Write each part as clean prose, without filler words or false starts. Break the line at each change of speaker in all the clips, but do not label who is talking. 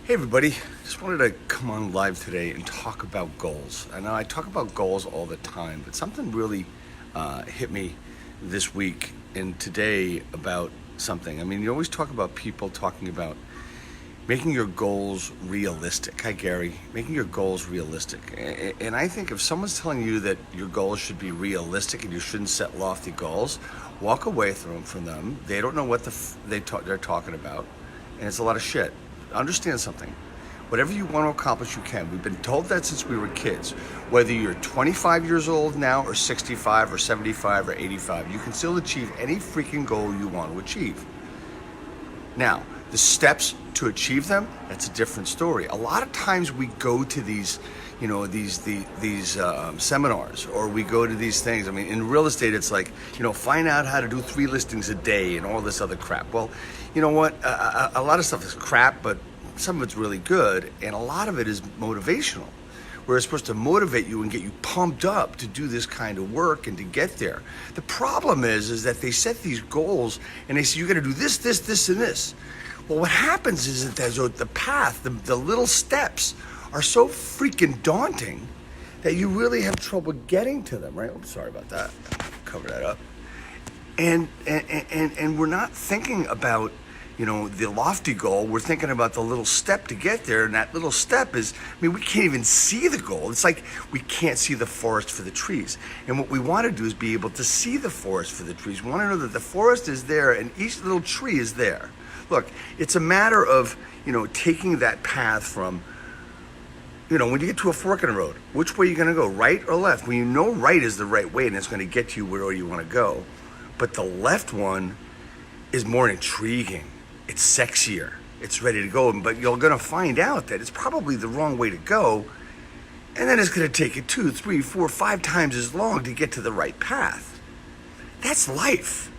Hey everybody, just wanted to come on live today and talk about goals. I know I talk about goals all the time, but something really hit me this week and today about something. I mean, you always talk about people talking about making your goals realistic. Hi Gary, making your goals realistic. And I think if someone's telling you that your goals should be realistic and you shouldn't set lofty goals, walk away from them. They don't know what they're talking about, and it's a lot of shit. Understand something. Whatever you want to accomplish, you can. We've been told that since we were kids. Whether you're 25 years old now, or 65, or 75, or 85, you can still achieve any freaking goal you want to achieve. Now, the steps to achieve them, that's a different story. A lot of times we go to these, these seminars, or we go to these things. I mean, in real estate, it's like, find out how to do 3 listings a day and all this other crap. Well, you know what? A lot of stuff is crap, but some of it's really good, and a lot of it is motivational. Where it's supposed to motivate you and get you pumped up to do this kind of work and to get there. The problem is that they set these goals and they say you got to do this, this, this, and this. Well, what happens is that the path, the little steps, are so freaking daunting that you really have trouble getting to them. Right? I'm sorry about that. Cover that up. And we're not thinking about, the lofty goal. We're thinking about the little step to get there, and that little step is, we can't even see the goal. It's like we can't see the forest for the trees. And what we want to do is be able to see the forest for the trees. We want to know that the forest is there and each little tree is there. Look, it's a matter of, taking that path from, when you get to a fork in the road, which way are you going to go, right or left? When you know right is the right way and it's going to get you where you want to go. But the left one is more intriguing. It's sexier. It's ready to go. But you're going to find out that it's probably the wrong way to go. And then it's going to take you 2, 3, 4, 5 times as long to get to the right path. That's life.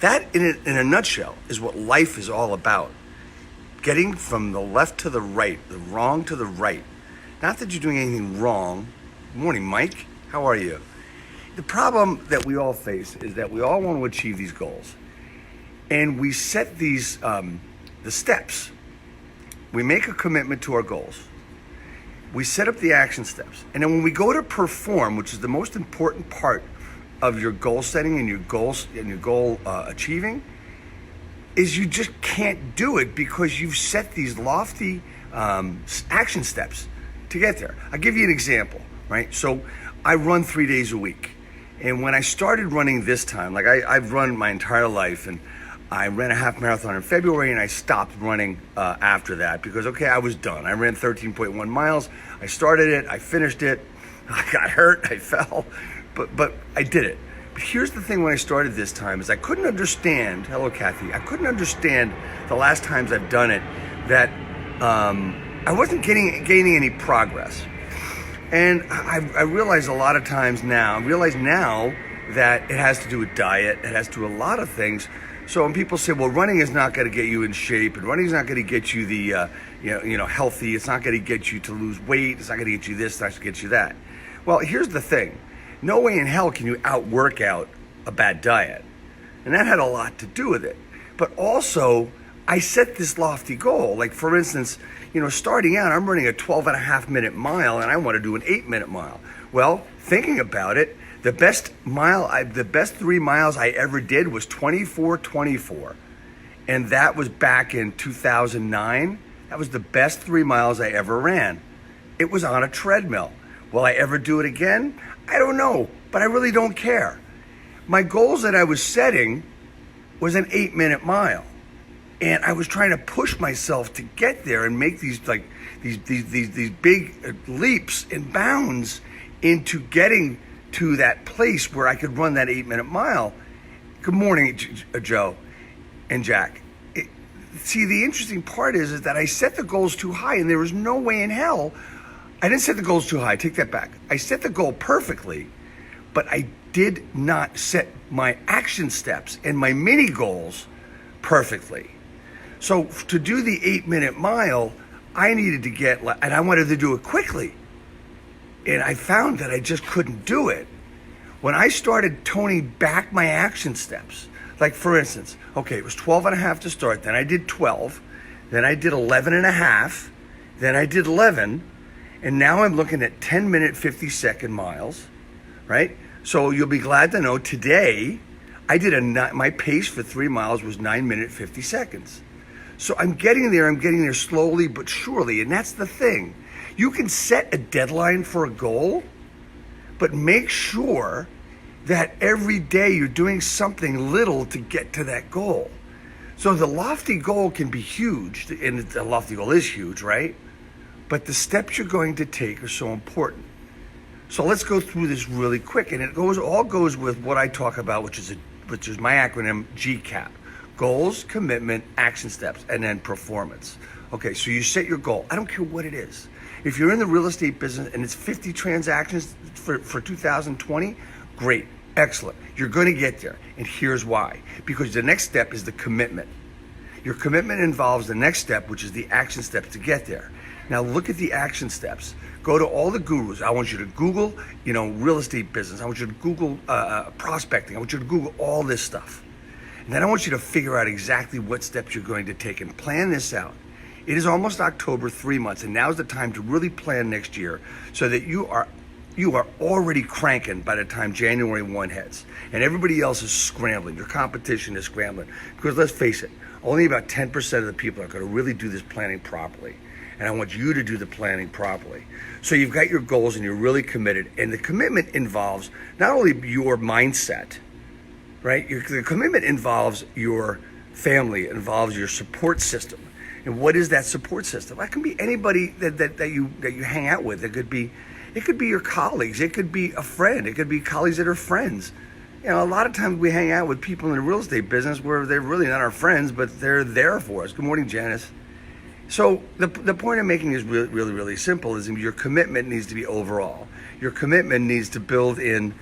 That, in a nutshell, is what life is all about. Getting from the left to the right, the wrong to the right. Not that you're doing anything wrong. Good morning, Mike. How are you? The problem that we all face is that we all want to achieve these goals. And we set these, the steps. We make a commitment to our goals. We set up the action steps. And then when we go to perform, which is the most important part of your goal setting and your goal achieving, is you just can't do it because you've set these lofty action steps to get there. I'll give you an example, right? So I run 3 days a week. And when I started running this time, like I've run my entire life, and I ran a half marathon in February, and I stopped running after that because, I was done. I ran 13.1 miles. I started it. I finished it. I got hurt. I fell. But I did it. But here's the thing when I started this time is I couldn't understand, hello Kathy, I couldn't understand the last times I've done it that I wasn't gaining any progress. And I realize a lot of times now, that it has to do with diet, it has to do with a lot of things. So when people say, well, running is not going to get you in shape, and running is not going to get you the, healthy, it's not going to get you to lose weight, it's not going to get you this, it's not going to get you that. Well, here's the thing. No way in hell can you out-work out a bad diet. And that had a lot to do with it. But also, I set this lofty goal. Like, for instance, starting out, I'm running a 12.5-minute mile, and I want to do an 8-minute mile. Well, thinking about it, the best 3 miles I ever did was 24:24. And that was back in 2009. That was the best 3 miles I ever ran. It was on a treadmill. Will I ever do it again? I don't know, but I really don't care. My goals that I was setting was an 8-minute mile. And I was trying to push myself to get there and make these big leaps and bounds into getting to that place where I could run that 8-minute mile. Good morning, Joe and Jack. See, the interesting part is that I set the goals too high, and there was no way in hell. I didn't set the goals too high. Take that back. I set the goal perfectly, but I did not set my action steps and my mini goals perfectly. So to do the 8-minute mile, I needed to get, and I wanted to do it quickly. And I found that I just couldn't do it. When I started toning back my action steps, like for instance, it was 12 and a half to start, then I did 12, then I did 11 and a half, Then I did 11, and now I'm looking at 10-minute, 50-second miles, right? So you'll be glad to know today I did my pace for 3 miles was 9 minutes, 50 seconds. So I'm getting there slowly but surely, and that's the thing. You can set a deadline for a goal, but make sure that every day you're doing something little to get to that goal. So the lofty goal can be huge, and the lofty goal is huge, right? But the steps you're going to take are so important. So let's go through this really quick, and it all goes with what I talk about, which is my acronym GCAP: goals, commitment, action steps, and then performance. Okay, so you set your goal. I don't care what it is. If you're in the real estate business and it's 50 transactions for 2020, great, excellent. You're going to get there, and here's why. Because the next step is the commitment. Your commitment involves the next step, which is the action steps to get there. Now look at the action steps. Go to all the gurus. I want you to Google, real estate business. I want you to Google prospecting. I want you to Google all this stuff. And then I want you to figure out exactly what steps you're going to take and plan this out. It is almost October, 3 months, and now's the time to really plan next year so that you are already cranking by the time January 1 hits, and everybody else is scrambling. Your competition is scrambling. Because let's face it, only about 10% of the people are going to really do this planning properly. And I want you to do the planning properly. So you've got your goals and you're really committed. And the commitment involves not only your mindset, right? The commitment involves your family, it involves your support system. And what is that support system? That can be anybody that you hang out with. It could be your colleagues. It could be a friend. It could be colleagues that are friends. A lot of times we hang out with people in the real estate business where they're really not our friends, but they're there for us. Good morning, Janice. So the point I'm making is really, really, really simple. Is your commitment needs to be overall. Your commitment needs to build in,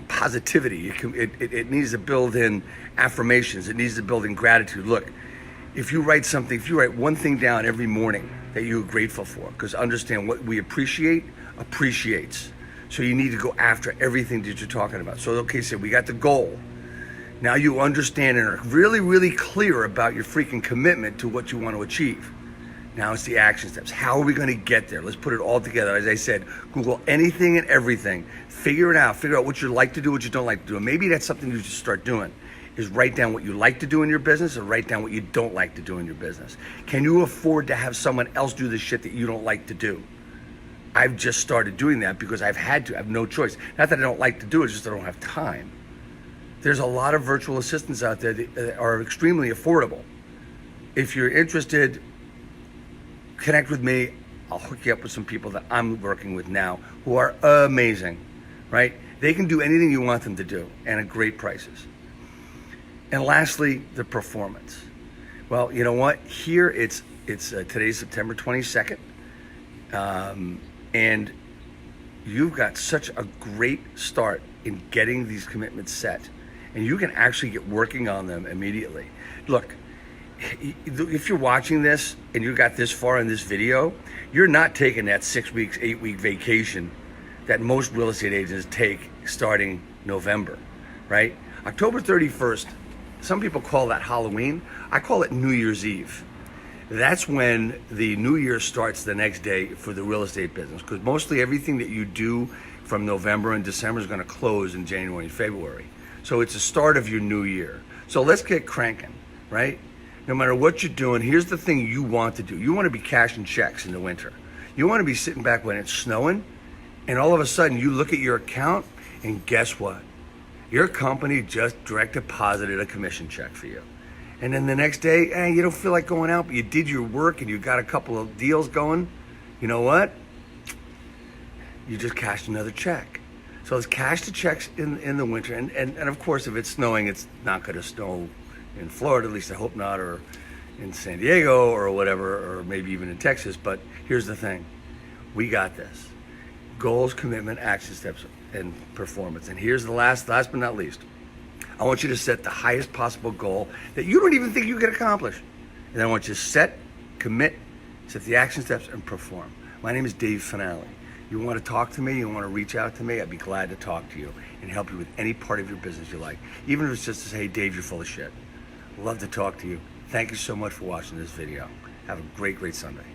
positivity. It needs to build in affirmations. It needs to build in gratitude. Look, if you write one thing down every morning that you're grateful for, because understand what we appreciate appreciates. So you need to go after everything that you're talking about. So okay, so we got the goal. Now you understand and are really, really clear about your freaking commitment to what you want to achieve. Now it's the action steps. How are we going to get there? Let's put it all together. As I said, Google anything and everything. Figure it out. Figure out what you like to do, what you don't like to do. And maybe that's something you just start doing, is write down what you like to do in your business or write down what you don't like to do in your business. Can you afford to have someone else do the shit that you don't like to do? I've just started doing that because I've had to. I have no choice. Not that I don't like to do it, it's just I don't have time. There's a lot of virtual assistants out there that are extremely affordable. If you're interested, connect with me. I'll hook you up with some people that I'm working with now who are amazing, right? They can do anything you want them to do and at great prices. And lastly, the performance. Well, you know what? Here it's today's September 22nd, and you've got such a great start in getting these commitments set. And you can actually get working on them immediately. Look, if you're watching this and you got this far in this video, you're not taking that 6 weeks, 8-week vacation that most real estate agents take starting November, right? October 31st, some people call that Halloween. I call it New Year's Eve. That's when the new year starts the next day for the real estate business, because mostly everything that you do from November and December is going to close in January and February. So it's the start of your new year. So let's get cranking, right? No matter what you're doing, here's the thing you want to do. You want to be cashing checks in the winter. You want to be sitting back when it's snowing, and all of a sudden you look at your account, and guess what? Your company just direct deposited a commission check for you. And then the next day, you don't feel like going out, but you did your work and you got a couple of deals going. You know what? You just cashed another check. So let's cash the checks in the winter. And of course, if it's snowing, it's not going to snow in Florida, at least I hope not, or in San Diego or whatever, or maybe even in Texas. But here's the thing. We got this. Goals, commitment, action steps, and performance. And here's the last but not least. I want you to set the highest possible goal that you don't even think you can accomplish. And I want you to set, commit, set the action steps, and perform. My name is Dave Finale. You want to talk to me, you want to reach out to me, I'd be glad to talk to you and help you with any part of your business you like. Even if it's just to say, hey, Dave, you're full of shit. Love to talk to you. Thank you so much for watching this video. Have a great, great Sunday.